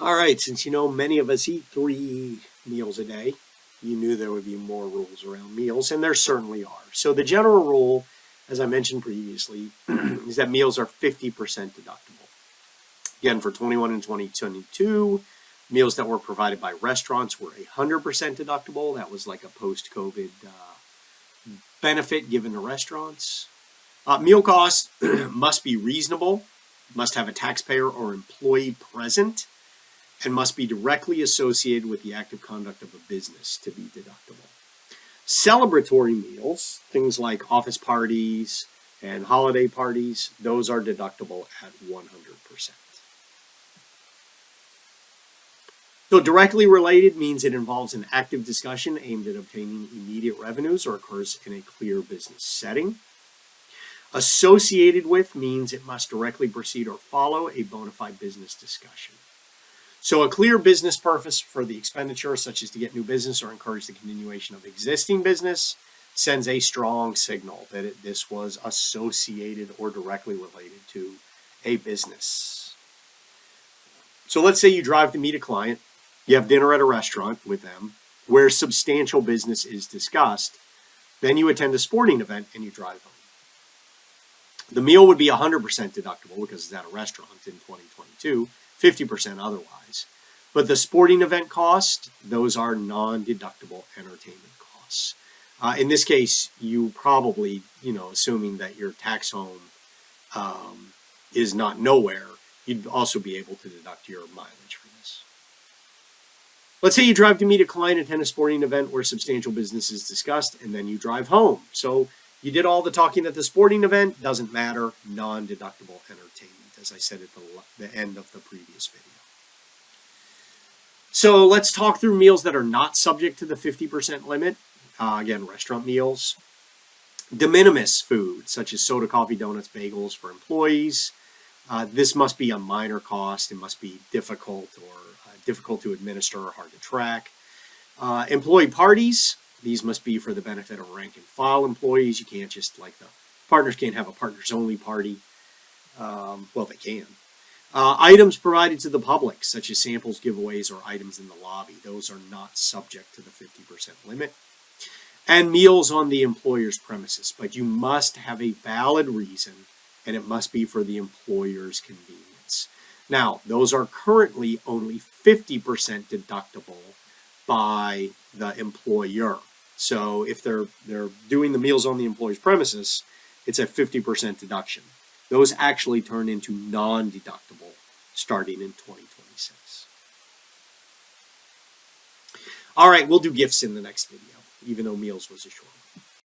All right, since you know many of us eat 3 meals a day, you knew there would be more rules around meals, and there certainly are. So the general rule, as I mentioned previously, is that meals are 50% deductible. Again, for 21 and 2022, meals that were provided by restaurants were 100% deductible. That was like a post-COVID benefit given to restaurants. Meal costs must be reasonable, must have a taxpayer or employee present, and must be directly associated with the active conduct of a business to be deductible. Celebratory meals, things like office parties and holiday parties, those are deductible at 100%. So directly related means it involves an active discussion aimed at obtaining immediate revenues or occurs in a clear business setting. Associated with means it must directly precede or follow a bona fide business discussion. So a clear business purpose for the expenditure, such as to get new business or encourage the continuation of existing business, sends a strong signal that this was associated or directly related to a business. So let's say you drive to meet a client, you have dinner at a restaurant with them, where substantial business is discussed, then you attend a sporting event and you drive home. The meal would be 100% deductible because it's at a restaurant in 2022, 50% otherwise. But the sporting event cost, those are non-deductible entertainment costs. In this case, you probably, assuming that your tax home is not nowhere, you'd also be able to deduct your mileage for this. Let's say you drive to meet a client, attend a sporting event where substantial business is discussed, and then you drive home. So you did all the talking at the sporting event, doesn't matter, non-deductible entertainment, as I said at the end of the previous video. So let's talk through meals that are not subject to the 50% limit. Again, restaurant meals. De minimis food, such as soda, coffee, donuts, bagels for employees. This must be a minor cost. It must be difficult to administer or hard to track. Employee parties. These must be for the benefit of rank and file employees. You can't just, the partners can't have a partners only party. Well, they can. Items provided to the public, such as samples, giveaways, or items in the lobby. Those are not subject to the 50% limit. And meals on the employer's premises. But you must have a valid reason, and it must be for the employer's convenience. Now, those are currently only 50% deductible by the employer. So if they're doing the meals on the employer's premises, it's a 50% deduction. Those actually turn into non-deductible starting in 2026. All right, we'll do gifts in the next video, even though meals was a short one.